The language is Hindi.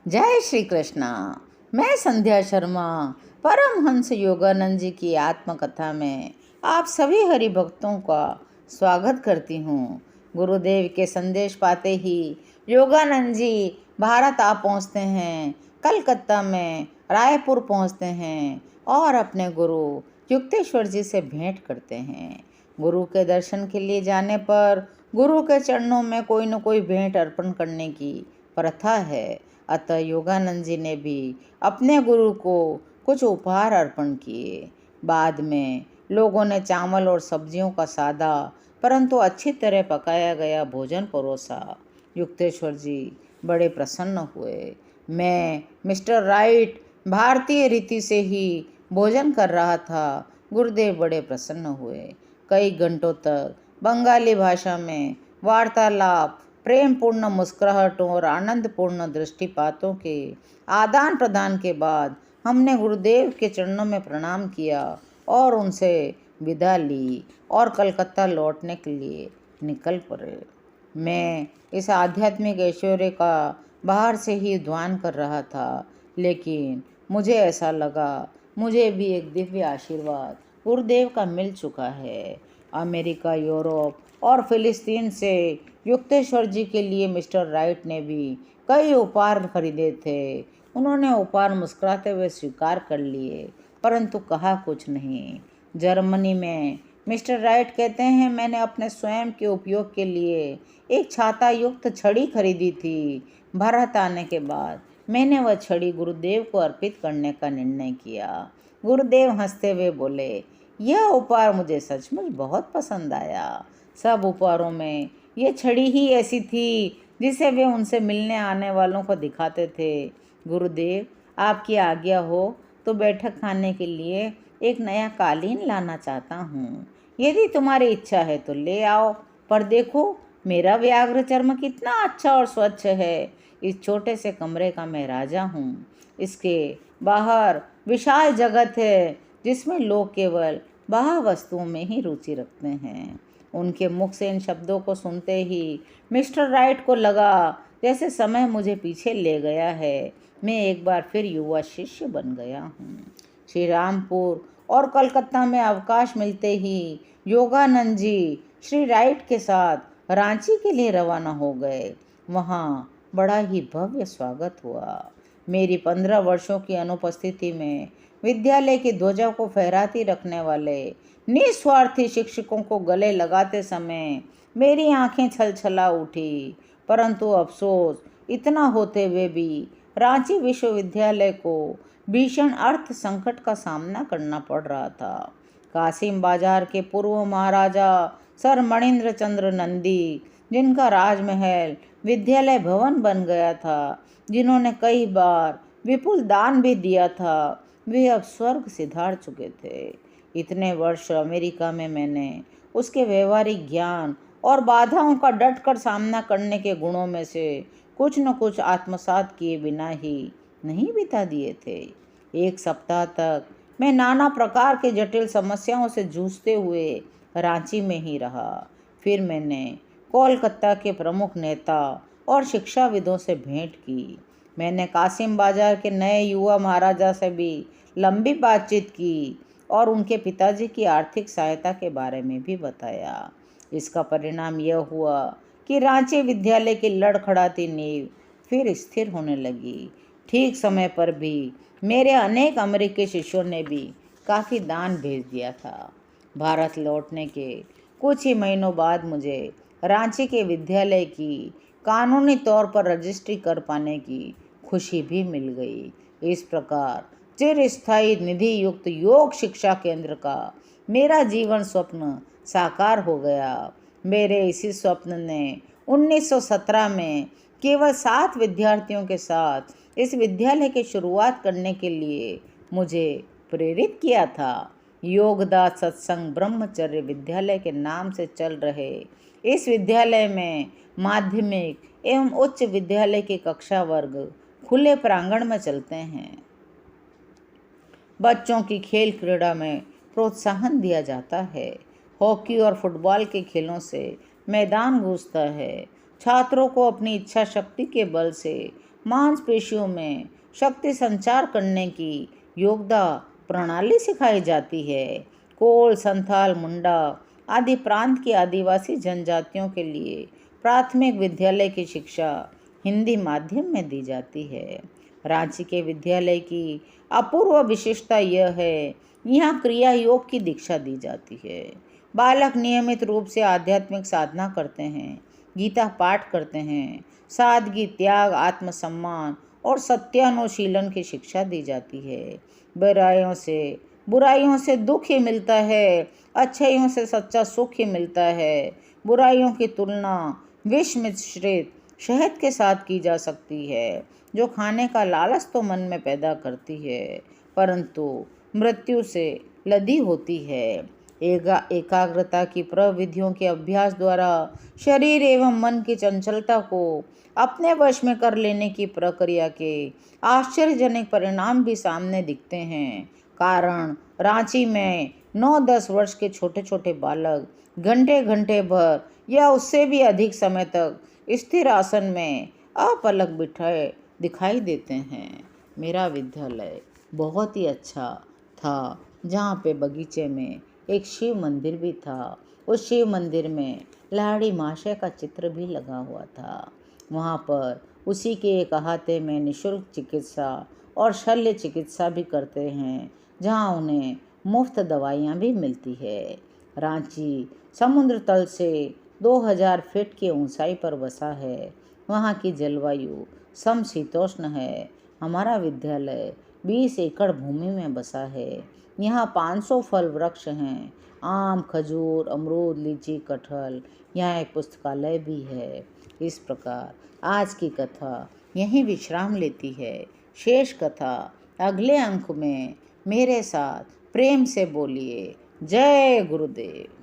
जय श्री कृष्णा। मैं संध्या शर्मा परमहंस योगानंद जी की आत्मकथा में आप सभी हरि भक्तों का स्वागत करती हूँ। गुरुदेव के संदेश पाते ही योगानंद जी भारत आ पहुँचते हैं, कलकत्ता में रायपुर पहुँचते हैं और अपने गुरु युक्तेश्वर जी से भेंट करते हैं। गुरु के दर्शन के लिए जाने पर गुरु के चरणों में कोई न कोई भेंट अर्पण करने की प्रथा है। अतः योगानंद जी ने भी अपने गुरु को कुछ उपहार अर्पण किए। बाद में लोगों ने चावल और सब्जियों का सादा परंतु अच्छी तरह पकाया गया भोजन परोसा। युक्तेश्वर जी बड़े प्रसन्न हुए। मैं मिस्टर राइट भारतीय रीति से ही भोजन कर रहा था। गुरुदेव बड़े प्रसन्न हुए। कई घंटों तक बंगाली भाषा में वार्तालाप, प्रेमपूर्ण मुस्कुराहटों और आनंदपूर्ण दृष्टिपातों के आदान प्रदान के बाद हमने गुरुदेव के चरणों में प्रणाम किया और उनसे विदा ली और कलकत्ता लौटने के लिए निकल पड़े। मैं इस आध्यात्मिक ऐश्वर्य का बाहर से ही ध्यान कर रहा था, लेकिन मुझे ऐसा लगा मुझे भी एक दिव्य आशीर्वाद गुरुदेव का मिल चुका है। अमेरिका, यूरोप और फिलिस्तीन से युक्तेश्वर जी के लिए मिस्टर राइट ने भी कई उपहार खरीदे थे। उन्होंने उपहार मुस्कुराते हुए स्वीकार कर लिए, परंतु कहा कुछ नहीं। जर्मनी में मिस्टर राइट कहते हैं, मैंने अपने स्वयं के उपयोग के लिए एक छाता युक्त छड़ी खरीदी थी। भारत आने के बाद मैंने वह छड़ी गुरुदेव को अर्पित करने का निर्णय किया। गुरुदेव हंसते हुए बोले, यह उपहार मुझे सचमुच बहुत पसंद आया। सब उपहारों में ये छड़ी ही ऐसी थी जिसे वे उनसे मिलने आने वालों को दिखाते थे। गुरुदेव, आपकी आज्ञा हो तो बैठक खाने के लिए एक नया कालीन लाना चाहता हूँ। यदि तुम्हारी इच्छा है तो ले आओ, पर देखो मेरा व्याघ्र चर्म कितना अच्छा और स्वच्छ है। इस छोटे से कमरे का मैं राजा हूँ। इसके बाहर विशाल जगत है जिसमें लोग केवल बाह्य वस्तुओं में ही रुचि रखते हैं। उनके मुख से इन शब्दों को सुनते ही मिस्टर राइट को लगा जैसे समय मुझे पीछे ले गया है। मैं एक बार फिर युवा शिष्य बन गया हूँ। श्री रामपुर और कलकत्ता में अवकाश मिलते ही योगानंद जी श्री राइट के साथ रांची के लिए रवाना हो गए। वहाँ बड़ा ही भव्य स्वागत हुआ। मेरी 15 वर्षों की अनुपस्थिति में विद्यालय की ध्वजा को फहराती रखने वाले निस्वार्थी शिक्षकों को गले लगाते समय मेरी आंखें छलछला उठी। परंतु अफसोस इतना होते हुए भी रांची विश्वविद्यालय को भीषण अर्थ संकट का सामना करना पड़ रहा था। कासिम बाजार के पूर्व महाराजा सर मणिंद्र चंद्र नंदी, जिनका राजमहल विद्यालय भवन बन गया था, जिन्होंने कई बार विपुल दान भी दिया था, वे अब स्वर्ग सिधार चुके थे। इतने वर्ष अमेरिका में मैंने उसके व्यवहारिक ज्ञान और बाधाओं का डटकर सामना करने के गुणों में से कुछ न कुछ आत्मसात किए बिना ही नहीं बिता दिए थे। एक सप्ताह तक मैं नाना प्रकार के जटिल समस्याओं से जूझते हुए रांची में ही रहा। फिर मैंने कोलकाता के प्रमुख नेता और शिक्षाविदों से भेंट की। मैंने कासिम बाजार के नए युवा महाराजा से भी लंबी बातचीत की और उनके पिताजी की आर्थिक सहायता के बारे में भी बताया। इसका परिणाम यह हुआ कि रांची विद्यालय की लड़खड़ाती नींव फिर स्थिर होने लगी। ठीक समय पर भी मेरे अनेक अमेरिकी शिष्यों ने भी काफ़ी दान भेज दिया था। भारत लौटने के कुछ ही महीनों बाद मुझे रांची के विद्यालय की कानूनी तौर पर रजिस्ट्री कर पाने की खुशी भी मिल गई। इस प्रकार चिरस्थायी निधि युक्त योग शिक्षा केंद्र का मेरा जीवन स्वप्न साकार हो गया। मेरे इसी स्वप्न ने 1917 में केवल 7 विद्यार्थियों के साथ इस विद्यालय की शुरुआत करने के लिए मुझे प्रेरित किया था। योगदास सत्संग ब्रह्मचर्य विद्यालय के नाम से चल रहे इस विद्यालय में माध्यमिक एवं उच्च विद्यालय के कक्षा वर्ग खुले प्रांगण में चलते हैं। बच्चों की खेल क्रीड़ा में प्रोत्साहन दिया जाता है। हॉकी और फुटबॉल के खेलों से मैदान गूंजता है। छात्रों को अपनी इच्छा शक्ति के बल से मांसपेशियों में शक्ति संचार करने की योगदा प्रणाली सिखाई जाती है। कोल, संथाल, मुंडा आदि प्रांत की आदिवासी जनजातियों के लिए प्राथमिक विद्यालय की शिक्षा हिंदी माध्यम में दी जाती है। रांची के विद्यालय की अपूर्व विशेषता यह है, यहाँ क्रिया योग की दीक्षा दी जाती है। बालक नियमित रूप से आध्यात्मिक साधना करते हैं, गीता पाठ करते हैं, सादगी, त्याग, आत्मसम्मान और सत्यानुशीलन की शिक्षा दी जाती है। बुराइयों से दुख ही मिलता है, अच्छाइयों से सच्चा सुख ही मिलता है। बुराइयों की तुलना विष मिश्रित शहद के साथ की जा सकती है, जो खाने का लालच तो मन में पैदा करती है, परंतु मृत्यु से लदी होती है। एकाग्रता की प्रविधियों के अभ्यास द्वारा शरीर एवं मन की चंचलता को अपने वश में कर लेने की प्रक्रिया के आश्चर्यजनक परिणाम भी सामने दिखते हैं। कारण रांची में 9-10 वर्ष के छोटे छोटे बालक घंटे घंटे भर या उससे भी अधिक समय तक स्थिर आसन में अपलक बिठाए दिखाई देते हैं। मेरा विद्यालय बहुत ही अच्छा था, जहाँ पे बगीचे में एक शिव मंदिर भी था। उस शिव मंदिर में लाड़ी महाशय का चित्र भी लगा हुआ था। वहाँ पर उसी के एक अहाते में निःशुल्क चिकित्सा और शल्य चिकित्सा भी करते हैं, जहाँ उन्हें मुफ्त दवाइयाँ भी मिलती है। रांची समुद्र तल से 2000 फीट की ऊंचाई पर बसा है। वहाँ की जलवायु समशीतोष्ण है। हमारा विद्यालय 20 एकड़ भूमि में बसा है। यहाँ 500 फल वृक्ष हैं, आम, खजूर, अमरूद, लीची, कटहल। यहाँ एक पुस्तकालय भी है। इस प्रकार आज की कथा यहीं विश्राम लेती है। शेष कथा अगले अंक में मेरे साथ प्रेम से बोलिए। जय गुरुदेव।